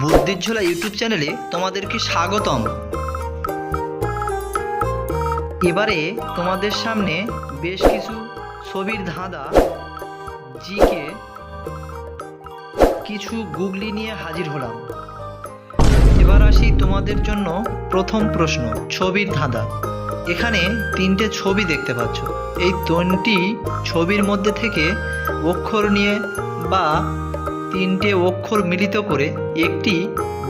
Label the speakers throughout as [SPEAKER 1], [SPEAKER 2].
[SPEAKER 1] বুদ্ধির ঝোলা ইউটিউব চ্যানেলে তোমাদেরকে স্বাগতম। এবারে তোমাদের সামনে বেশ কিছু ছবির ধাঁধা জিকে কিছু গুগলি নিয়ে হাজির হলাম। এবার আসি তোমাদের জন্য প্রথম প্রশ্ন, ছবির ধাঁধা। এখানে তিনটে ছবি দেখতে পাচ্ছ। এই তিনটি ছবির মধ্যে থেকে অক্ষর নিয়ে বা তিনটে অক্ষর মিলিত করে একটি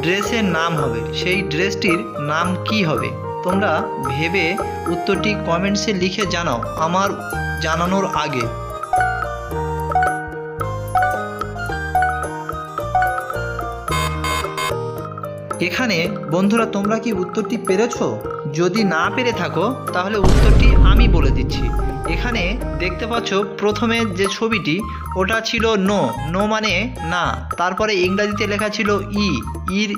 [SPEAKER 1] ড্রেসের নাম হবে। সেই ড্রেসটির নাম কি হবে? তোমরা ভেবে উত্তরটি কমেন্টসে লিখে জানাও আমার জানানোর আগে। এখানে বন্ধুরা তোমরা কি উত্তরটি পেরেছো? যদি না পেরে থাকো তাহলে উত্তরটি আমি বলে দিচ্ছি। এখানে দেখতে পাচ্ছ প্রথমে যে ছবিটি ওটা ছিল নো মানে না, তারপরে ইংরাজিতে লেখা ছিল ইর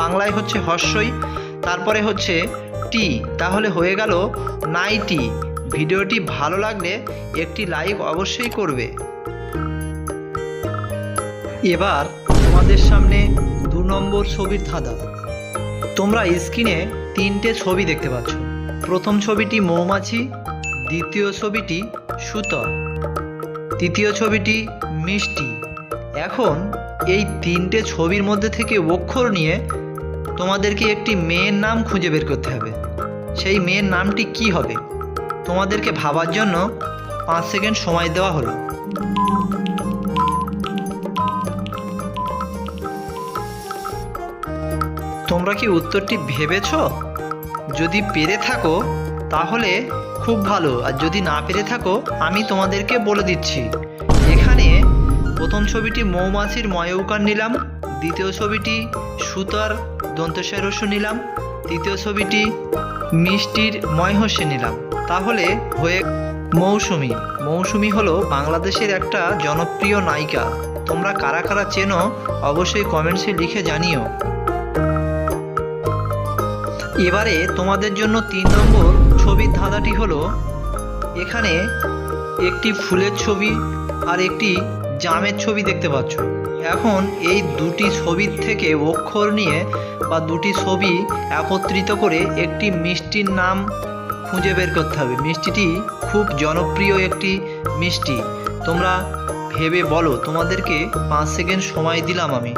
[SPEAKER 1] বাংলায় হচ্ছে হর্ষই, তারপরে হচ্ছে টি, তাহলে হয়ে গেল নাইটি। ভিডিওটি ভালো লাগলে একটি লাইক অবশ্যই করবে। এবার তোমাদের সামনে 2 নম্বর ছবির ধাঁধা। তোমরা স্ক্রিনে তিনটে ছবি দেখতে পাচ্ছ। প্রথম ছবিটি মৌমাছি, দ্বিতীয় ছবিটি সুতর, তৃতীয় ছবিটি মিষ্টি। এখন এই তিনটে ছবির মধ্যে থেকে অক্ষর নিয়ে তোমাদেরকে একটি মেয়ের নাম খুঁজে বের করতে হবে। সেই মেয়ের নামটি কি হবে? তোমাদেরকে ভাবার জন্য 5 সেকেন্ড সময় দেওয়া হলো। তোমরা কি উত্তরটি ভেবেছ? যদি পেরে থাকো তাহলে খুব ভালো, আর যদি না পেরে থাকো আমি তোমাদেরকে বলে দিচ্ছি। এখানে প্রথম ছবিটি মৌমাছির ময়ৌকার নিলাম, দ্বিতীয় ছবিটি সুতার দন্তস্বরস্য নিলাম, তৃতীয় ছবিটি মিষ্টির ময়হস্যে নিলাম। তাহলে হয়ে মৌসুমী। মৌসুমী হলো বাংলাদেশের একটা জনপ্রিয় নায়িকা। তোমরা কারা কারা চেনো অবশ্যই কমেন্টসে লিখে জানিও। এবারে তোমাদের জন্য 3 নম্বর ছবির ধাঁধাটি হলো, এখানে একটি ফুলের ছবি আর একটি জামের ছবি দেখতে পাচ্ছ। এখন এই দুটি ছবির থেকে অক্ষর নিয়ে বা দুটি ছবি একত্রিত করে একটি মিষ্টির নাম খুঁজে বের করতে হবে। মিষ্টিটি খুব জনপ্রিয় একটি মিষ্টি। তোমরা ভেবে বলো। তোমাদেরকে 5 সেকেন্ড সময় দিলাম আমি।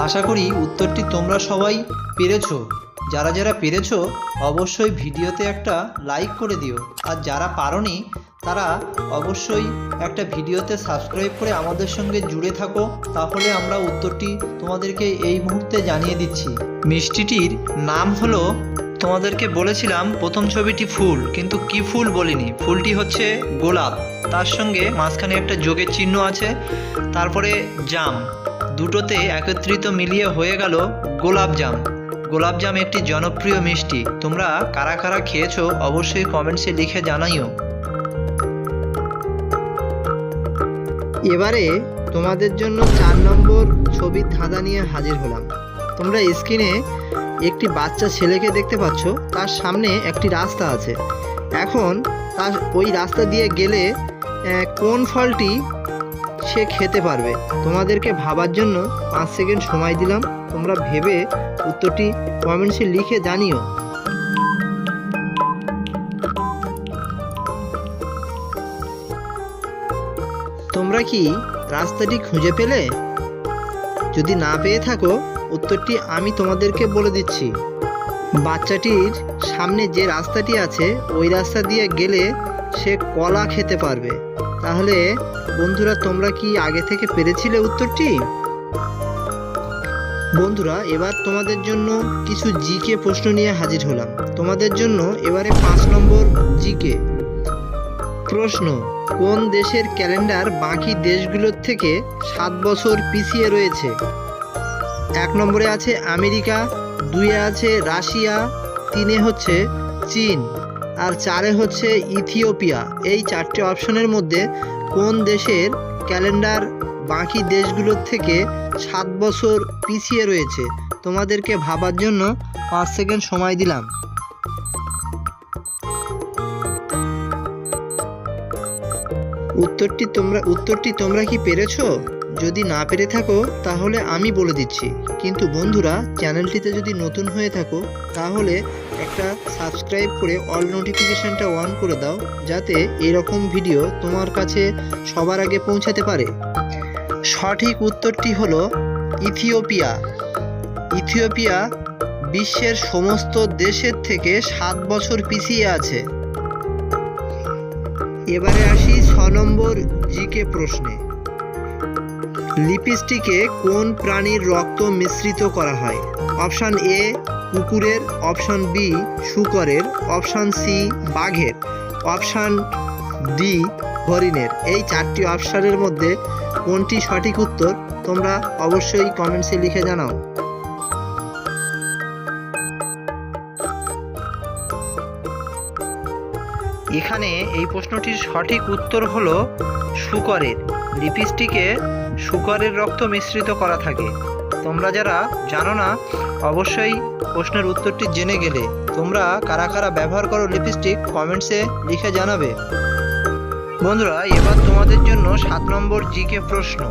[SPEAKER 1] আশা করি উত্তরটি তোমরা সবাই পেরেছো। যারা যারা পেরেছো অবশ্যই ভিডিওতে একটা লাইক করে দিও, আর যারা পারোনি তারা অবশ্যই একটা ভিডিওতে সাবস্ক্রাইব করে আমাদের সঙ্গে জুড়ে থাকো। তাহলে আমরা উত্তরটি তোমাদেরকে এই মুহূর্তে জানিয়ে দিচ্ছি। মিষ্টিটির নাম হলো, তোমাদেরকে বলেছিলাম প্রথম ছবিটি ফুল, কিন্তু কি ফুল বলিনি। ফুলটি হচ্ছে গোলাপ, তার সঙ্গে মাঝখানে একটা যোগের চিহ্ন আছে, তারপরে জাম, দুটোতে একত্রিত মিলিয়ে হয়ে গেল গোলাপজাম। গোলাপজাম একটি জনপ্রিয় মিষ্টি। তোমরা কারা কারা খেয়েছো অবশ্যই কমেন্টসে লিখে জানাইও। এবারে তোমাদের জন্য 4 নম্বর ছবির ধাঁধা নিয়ে হাজির হলাম। তোমরা স্ক্রিনে একটি বাচ্চা ছেলেকে দেখতে পাচ্ছ, তার সামনে একটি রাস্তা আছে। এখন তার ওই রাস্তা দিয়ে গেলে কোন ফলটি সে খেতে পারবে? তোমাদেরকে ভাবার জন্য 5 সেকেন্ড সময় দিলাম। তোমরা ভেবে উত্তরটি কমেন্টসে লিখে জানিও। তোমরা কি রাস্তাটি খুঁজে পেলে? যদি না পেয়ে থাকো উত্তরটি আমি তোমাদেরকে বলে দিচ্ছি। বাচ্চাটির সামনে যে রাস্তাটি আছে ওই রাস্তা দিয়ে গেলে সে কলা খেতে পারবে। তাহলে বন্ধুরা তোমরা কি আগে থেকে পেরেছিলে উত্তরটি? বন্ধুরা এবার তোমাদের জন্য কিছু জিকে প্রশ্ন নিয়ে হাজির হলাম। তোমাদের জন্য এবারে 5 নম্বর জিকে প্রশ্ন। কোন দেশের ক্যালেন্ডার বাকি দেশগুলোর থেকে 7 বছর পিছিয়ে রয়েছে? 1 নম্বরে আছে আমেরিকা, 2-এ আছে রাশিয়া, 3-এ হচ্ছে চীন, আর 4-এ হচ্ছে ইথিওপিয়া। এই 4টে অপশনের মধ্যে কোন দেশের ক্যালেন্ডার বাকি দেশগুলোর থেকে 7 বছর পিছিয়ে রয়েছে? তোমাদেরকে ভাবার জন্য 5 সেকেন্ড সময় দিলাম। উত্তরটি তোমরা কি পেরেছো? যদি না পেরে থাকো তাহলে আমি বলে দিচ্ছি। কিন্তু বন্ধুরা, চ্যানেলটিতে যদি নতুন হয়ে থাকো তাহলে একটা সাবস্ক্রাইব করে অল নোটিফিকেশনটা অন করে দাও, যাতে এরকম ভিডিও তোমার কাছে সবার আগে পৌঁছাতে পারে। সঠিক উত্তরটি হলো ইথিওপিয়া। ইথিওপিয়া বিশ্বের সমস্ত দেশের থেকে 7 বছর পিছিয়ে আছে। এবারে আসি 6 নম্বর জিকে প্রশ্নে। লিপস্টিকে কোন প্রাণীর রক্ত মিশ্রিত করা হয়? অপশান এ কুকুরের, অপশান বি শূকরের, অপশান সি বাঘের, অপশান ডি হরিণের। এই 4টি অপশানের মধ্যে কোনটি সঠিক উত্তর তোমরা অবশ্যই কমেন্টসে লিখে জানাও। এখানে এই প্রশ্নটির সঠিক উত্তর হলো শূকরের। লিপস্টিকে শূকরের রক্ত মিশ্রিত করা থাকে। তোমরা যারা জানো না অবশ্যই প্রশ্নের উত্তরটি জেনে গেলে। তোমরা কারা কারা ব্যবহার করো লিপস্টিক কমেন্টসে লিখে জানাবে। বন্ধুরা, এবার তোমাদের জন্য 7 নম্বর জিকে প্রশ্ন।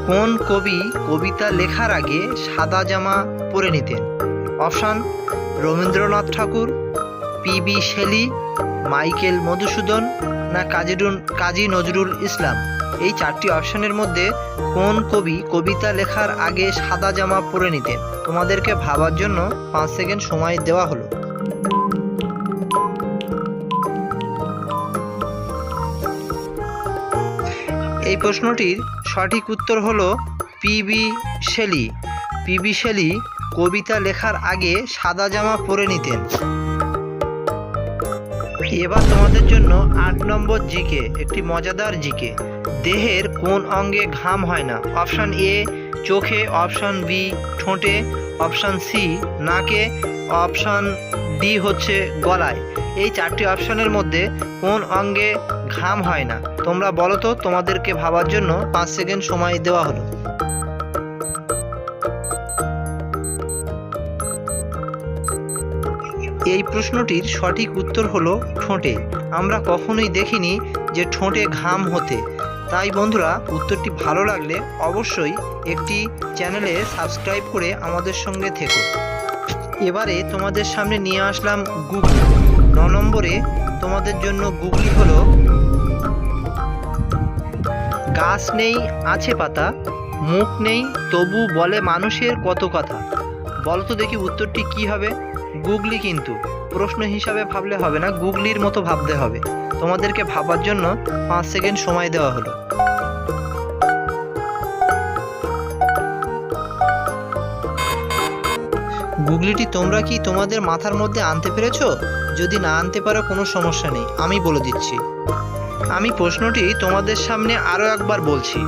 [SPEAKER 1] কোন কবি কবিতা লেখার আগে সাদা জামা পরে নিতেন? অপশান রবীন্দ্রনাথ ঠাকুর, পিবি শেলী, মাইকেল মধুসূদন না কাজী নজরুল ইসলাম। এই 4টি অপশানের মধ্যে কোন কবি কবিতা লেখার আগে সাদা জামা পরে নিতেন? তোমাদেরকে ভাবার জন্য 5 সেকেন্ড সময় দেওয়া হলো। এই প্রশ্নটির সঠিক উত্তর হলো পিবি শেলী। পিবি শেলী কবিতা লেখার আগে সাদা জামা পরে নিতেন। এবার তোমাদের জন্য 8 নম্বর জিকে, একটি মজাদার জিকে। দেহের কোন অঙ্গে ঘাম হয় না? অপশান এ চোখে, অপশান বি ঠোঁটে, অপশান সি নাকে, অপশান ডি হচ্ছে গলায়। এই 4টি অপশানের মধ্যে কোন অঙ্গে ঘাম হয় না? তোমরা বলো তো, তোমাদেরকে ভাবার জন্য 5 সেকেন্ড সময় দেওয়া হলো। এই প্রশ্নটির সঠিক উত্তর হলো ঠোঁটে। আমরা কখনোই দেখিনি যে ঠোঁটে ঘাম হতে। তাই বন্ধুরা, উত্তরটি ভালো লাগলে অবশ্যই একটি চ্যানেলে সাবস্ক্রাইব করে আমাদের সঙ্গে থেকো। এবারে তোমাদের সামনে নিয়ে আসলাম গুগলি। 9 নম্বরে তোমাদের জন্য গুগলি হলো গাছ নেই আছে পাতা, মুখ নেই তবু বলে মানুষের কত কথা। বলো তো দেখি উত্তরটি কি হবে? গুগলি কিন্তু প্রশ্ন হিসাবে ভাবলে হবে না, গুগলির মতো ভাবতে হবে। তোমাদেরকে ভাবার জন্য 5 সেকেন্ড সময় দেওয়া হলো। গুগলিটি তোমরা কি তোমাদের মাথার মধ্যে আনতে পেরেছো? যদি না আনতে পারো কোনো সমস্যা নেই, আমি বলে দিচ্ছি। আমি প্রশ্নটি তোমাদের সামনে আরও একবার বলছি।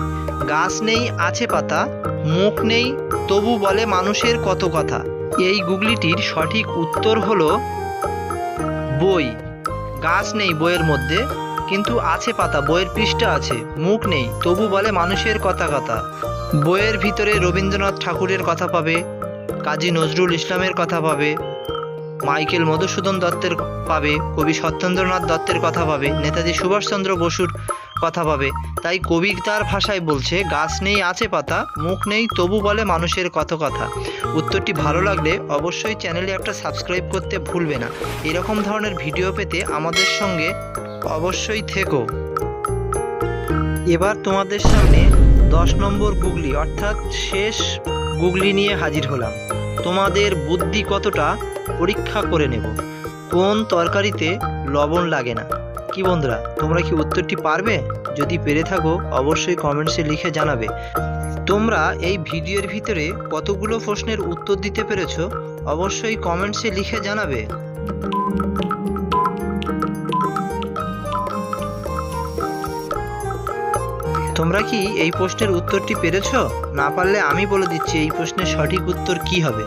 [SPEAKER 1] গাছ নেই আছে পাতা, মুখ নেই তবু বলে মানুষের কত কথা। এই গুগলিটির সঠিক উত্তর হলো বই। গাছ নেই বইয়ের মধ্যে, কিন্তু আছে পাতা, বইয়ের পৃষ্ঠা আছে। মুখ নেই তবু বলে মানুষের কথা কথা। বইয়ের ভিতরে রবীন্দ্রনাথ ঠাকুরের কথা পাবে, কাজী নজরুল ইসলামের কথা পাবে, মাইকেল মধুসূদন দত্তের পাবে, কবি সত্যেন্দ্রনাথ দত্তের কথা পাবে, নেতাজি সুভাষচন্দ্র বসুর কথা পাবে। তাই কবি তার ভাষায় বলছে গাছ নেই আছে পাতা, মুখ নেই তবু বলে মানুষের কত কথা। উত্তরটি ভালো লাগলে অবশ্যই চ্যানেলে একটা সাবস্ক্রাইব করতে ভুলবে না। এরকম ধরনের ভিডিও পেতে আমাদের সঙ্গে অবশ্যই থেকো। এবার তোমাদের সামনে 10 নম্বর গুগলি অর্থাৎ শেষ গুগলি নিয়ে হাজির হলাম। তোমাদের বুদ্ধি কতটা পরীক্ষা করে নেব। কোন তরকারিতে লবণ লাগে না? কি বন্ধুরা, তোমরা কি উত্তরটি পারবে? যদি পেরে থাকো অবশ্যই কমেন্টসে লিখে জানাবে। তোমরা এই ভিডিওর ভিতরে কতগুলো প্রশ্নের উত্তর দিতে পেরেছো অবশ্যই কমেন্টসে লিখে জানাবে। তোমরা কি এই প্রশ্নের উত্তরটি পেরেছো? না পারলে আমি বলে দিচ্ছি এই প্রশ্নের সঠিক উত্তর কি হবে।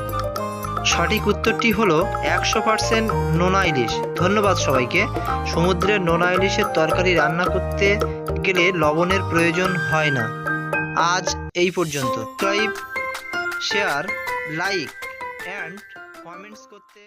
[SPEAKER 1] সঠিক উত্তরটি হলো 100% নোনা ইলিশ। ধন্যবাদ সবাইকে। সমুদ্রের নোনা ইলিশের তরকারি রান্না করতে গেলে লবণের প্রয়োজন হয় না। আজ এই পর্যন্ত। Subscribe, share, like and comments করতে